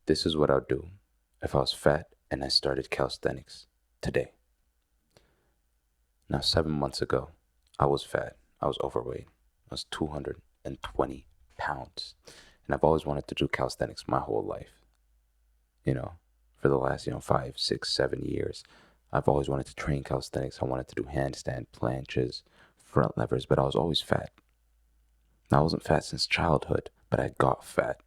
This is what I'd do if I was fat and I started calisthenics today. Now, 7 months ago, I was fat. I was overweight. I was 220 pounds. And I've always wanted to do calisthenics my whole life. You know, for the last, 5, 6, 7 years, I've always wanted to train calisthenics. I wanted to do handstand planches, front levers, but I was always fat. Now, I wasn't fat since childhood, but I got fat.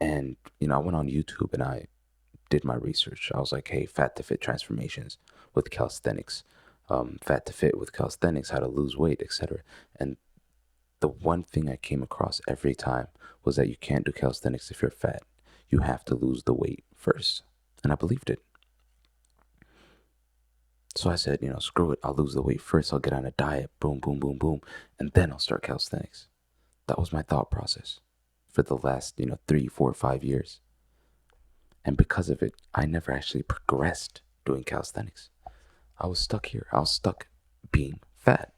And, I went on YouTube and I did my research. I was like, hey, fat to fit transformations with calisthenics, fat to fit with calisthenics, how to lose weight, etc. And the one thing I came across every time was that you can't do calisthenics if you're fat. You have to lose the weight first. And I believed it. So I said, screw it. I'll lose the weight first. I'll get on a diet. Boom, boom, boom, boom. And then I'll start calisthenics. That was my thought process for the last, 3, 4, 5 years. And because of it, I never actually progressed doing calisthenics. I was stuck here. I was stuck being fat.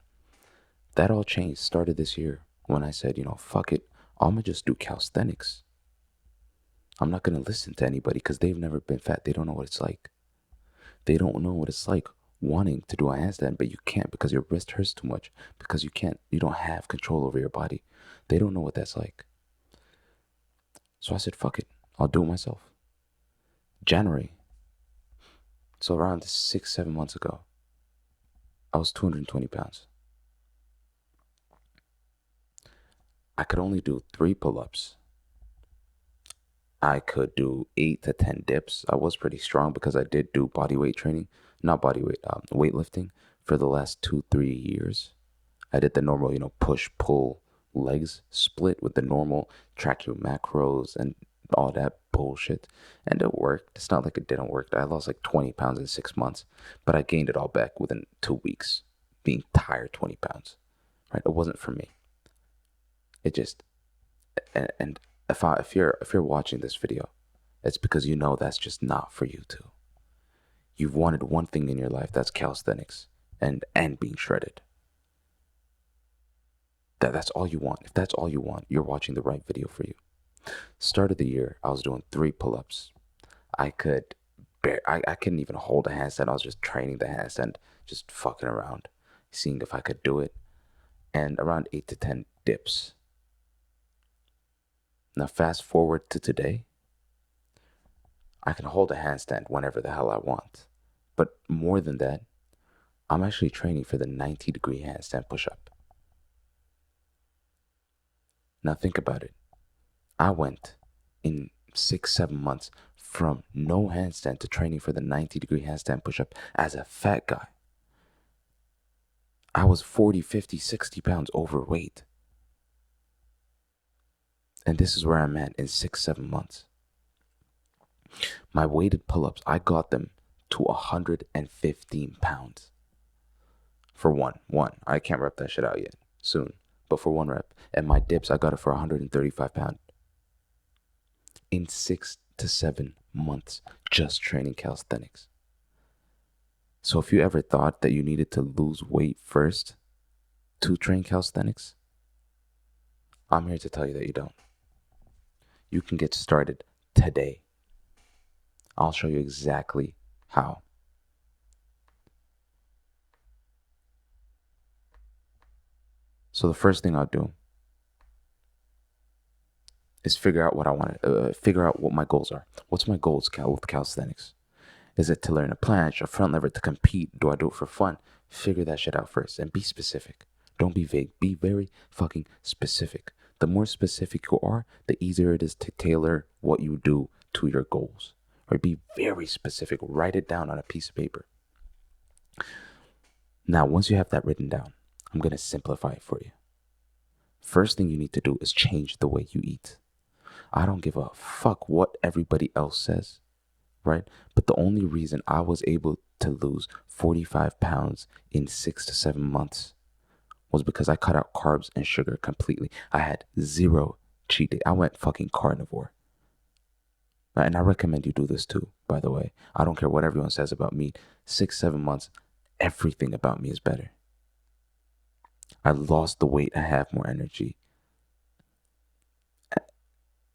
That all changed, started this year when I said, fuck it. I'm going to just do calisthenics. I'm not going to listen to anybody because they've never been fat. They don't know what it's like. They don't know what it's like wanting to do a handstand, but you can't because your wrist hurts too much, because you don't have control over your body. They don't know what that's like. So I said, fuck it. I'll do it myself. January. So around 6, 7 months ago, I was 220 pounds. I could only do 3 pull-ups. I could do 8 to 10 dips. I was pretty strong because I did do body weight training, not body weight, weightlifting for the last 2, 3 years. I did the normal, push, pull, legs split with the normal, track your macros and all that bullshit. And it worked. It's not like it didn't work. I lost like 20 pounds in 6 months, but I gained it all back within 2 weeks, being tired 20 pounds, right? It wasn't for me. It just, and if you're watching this video, it's because you know that's just not for you too. You've wanted one thing in your life, that's calisthenics and being shredded. That's all you want. If that's all you want, you're watching the right video for you. Start of the year, I was doing 3 pull-ups. I couldn't even hold a handstand. I was just training the handstand, just fucking around, seeing if I could do it. And around 8 to 10 dips. Now fast forward to today, I can hold a handstand whenever the hell I want. But more than that, I'm actually training for the 90-degree handstand push-up. Now think about it. I went in 6, 7 months from no handstand to training for the 90-degree handstand push-up as a fat guy. I was 40, 50, 60 pounds overweight. And this is where I'm at in 6, 7 months. My weighted pull-ups, I got them to 115 pounds. For one. I can't rep that shit out yet. Soon. But for 1 rep. And my dips, I got it for 135 pounds. In 6 to 7 months, just training calisthenics. So if you ever thought that you needed to lose weight first to train calisthenics, I'm here to tell you that you don't. You can get started today. I'll show you exactly how. So the first thing I'll do is figure out what I want to, figure out what my goals are. What's my goals with calisthenics? Is it to learn a planche, a front lever, to compete? Do I do it for fun? Figure that shit out first and be specific. Don't be vague. Be very fucking specific. The more specific you are, the easier it is to tailor what you do to your goals. Or be very specific. Write it down on a piece of paper. Now, once you have that written down, I'm going to simplify it for you. First thing you need to do is change the way you eat. I don't give a fuck what everybody else says, right? But the only reason I was able to lose 45 pounds in 6 to 7 months was because I cut out carbs and sugar completely. I had 0 cheat day. I went fucking carnivore. Right? And I recommend you do this too, by the way. I don't care what everyone says about me. 6, 7 months, everything about me is better. I lost the weight. I have more energy.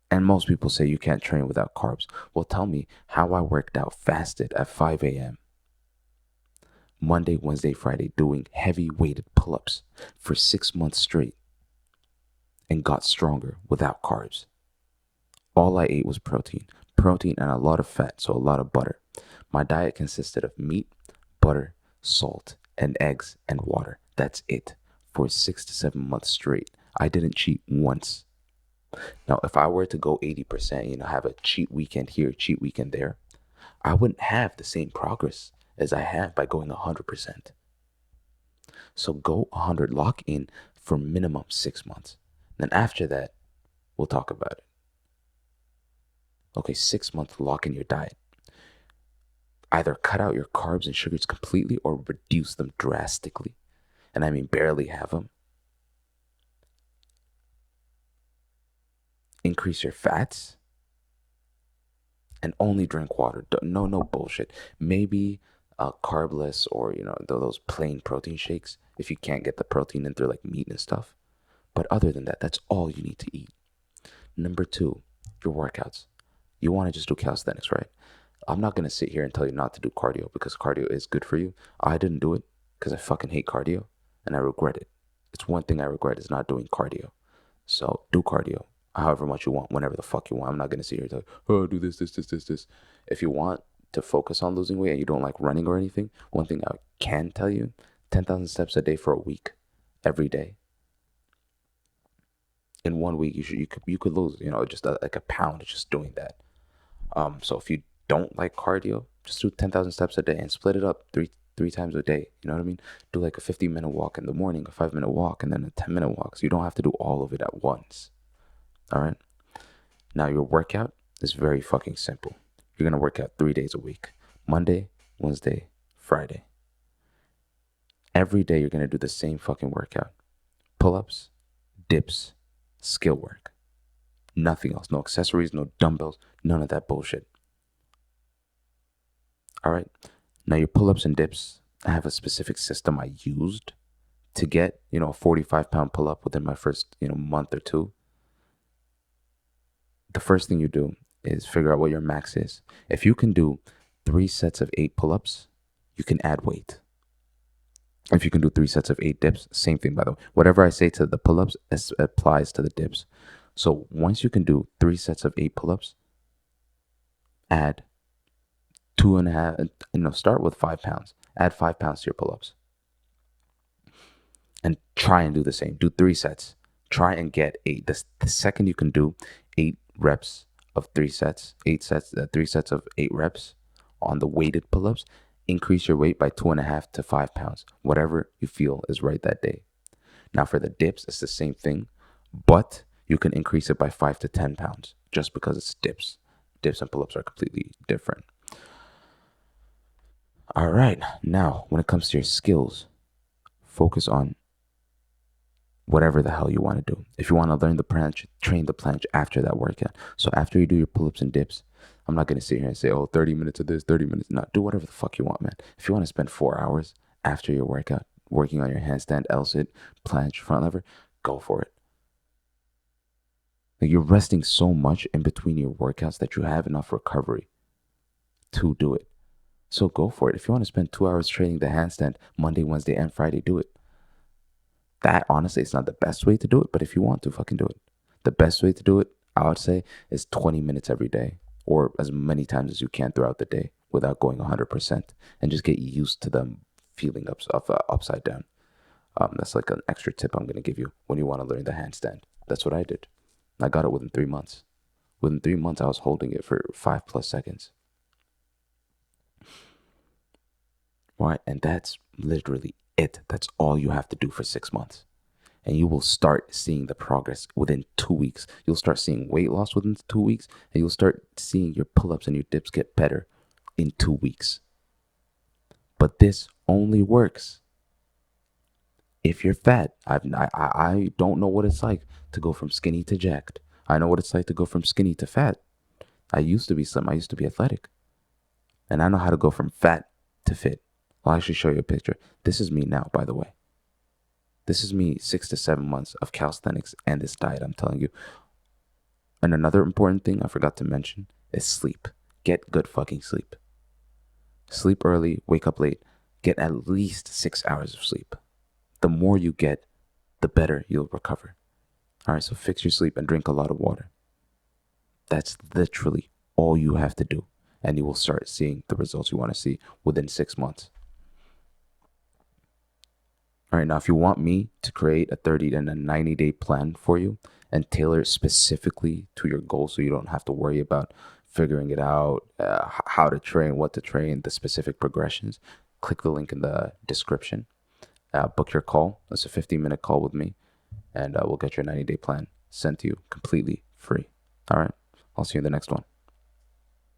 And most people say you can't train without carbs. Well, tell me how I worked out fasted at 5 a.m. Monday, Wednesday, Friday, doing heavy weighted pull ups for 6 months straight and got stronger without carbs. All I ate was protein and a lot of fat, so a lot of butter. My diet consisted of meat, butter, salt, and eggs and water. That's it for 6 to 7 months straight. I didn't cheat once. Now, if I were to go 80%, have a cheat weekend here, cheat weekend there, I wouldn't have the same progress as I have by going 100%. So go 100, lock in for minimum 6 months. Then after that, we'll talk about it. Okay, 6 months, lock in your diet. Either cut out your carbs and sugars completely or reduce them drastically. And I mean barely have them. Increase your fats and only drink water. No bullshit. Maybe carbless or those plain protein shakes if you can't get the protein in through like meat and stuff. But other than that, that's all you need to eat. Number two, your workouts. You want to just do calisthenics, right? I'm not gonna sit here and tell you not to do cardio because cardio is good for you. I didn't do it because I fucking hate cardio and I regret it. It's one thing I regret is not doing cardio. So do cardio however much you want, whenever the fuck you want. I'm not gonna sit here and tell you, oh, do this. If you want to focus on losing weight and you don't like running or anything, one thing I can tell you: 10,000 steps a day for a week, every day. In 1 week, you could lose, just like a pound just doing that. So if you don't like cardio, just do 10,000 steps a day and split it up three times a day. You know what I mean? Do like a 15-minute walk in the morning, a 5-minute walk, and then a 10-minute walk. So you don't have to do all of it at once. All right. Now your workout is very fucking simple. You're gonna work out 3 days a week: Monday, Wednesday, Friday. Every day you're gonna do the same fucking workout: pull-ups, dips, skill work. Nothing else. No accessories, no dumbbells, none of that bullshit. All right. Now your pull-ups and dips, I have a specific system I used to get, a 45-pound pull-up within my first, month or two. The first thing you do is figure out what your max is. If you can do 3 sets of 8 pull-ups, you can add weight. If you can do 3 sets of 8 dips, same thing, by the way. Whatever I say to the pull-ups applies to the dips. So once you can do 3 sets of 8 pull-ups, add 2.5, start with 5 pounds. Add 5 pounds to your pull-ups. And try and do the same. Do 3 sets. Try and get 8. The second you can do 8 reps of 3 sets, 3 sets of 8 reps on the weighted pull-ups, increase your weight by 2.5 to 5 pounds, whatever you feel is right that day. Now for the dips, it's the same thing, but you can increase it by 5 to 10 pounds just because it's dips. Dips and pull-ups are completely different. All right, now when it comes to your skills, focus on whatever the hell you want to do. If you want to learn the planche, train the planche after that workout. So after you do your pull-ups and dips, I'm not going to sit here and say, 30 minutes of this, 30 minutes. No, do whatever the fuck you want, man. If you want to spend 4 hours after your workout working on your handstand, L-sit, planche, front lever, go for it. Like, you're resting so much in between your workouts that you have enough recovery to do it. So go for it. If you want to spend 2 hours training the handstand Monday, Wednesday, and Friday, do it. That, honestly, it's not the best way to do it, but if you want to, fucking do it. The best way to do it, I would say, is 20 minutes every day, or as many times as you can throughout the day without going 100%, and just get used to them feeling upside down. That's like an extra tip I'm going to give you when you want to learn the handstand. That's what I did. I got it within 3 months. Within 3 months, I was holding it for 5+ seconds. Right, and that's literally it. That's all you have to do for 6 months. And you will start seeing the progress within 2 weeks. You'll start seeing weight loss within 2 weeks, and you'll start seeing your pull-ups and your dips get better in 2 weeks. But this only works if you're fat. I don't know what it's like to go from skinny to jacked. I know what it's like to go from skinny to fat. I used to be slim. I used to be athletic. And I know how to go from fat to fit. I'll actually show you a picture. This is me now, by the way. This is me 6 to 7 months of calisthenics and this diet I'm telling you. And another important thing I forgot to mention is sleep. Get good fucking sleep. Sleep early, wake up late. Get at least 6 hours of sleep. The more you get, the better you'll recover. All right, so fix your sleep and drink a lot of water. That's literally all you have to do. And you will start seeing the results you want to see within 6 months. All right, now if you want me to create a 30 and a 90-day plan for you and tailor it specifically to your goal so you don't have to worry about figuring it out, how to train, what to train, the specific progressions, click the link in the description. Book your call. It's a 15-minute call with me, and we'll get your 90-day plan sent to you completely free. All right, I'll see you in the next one.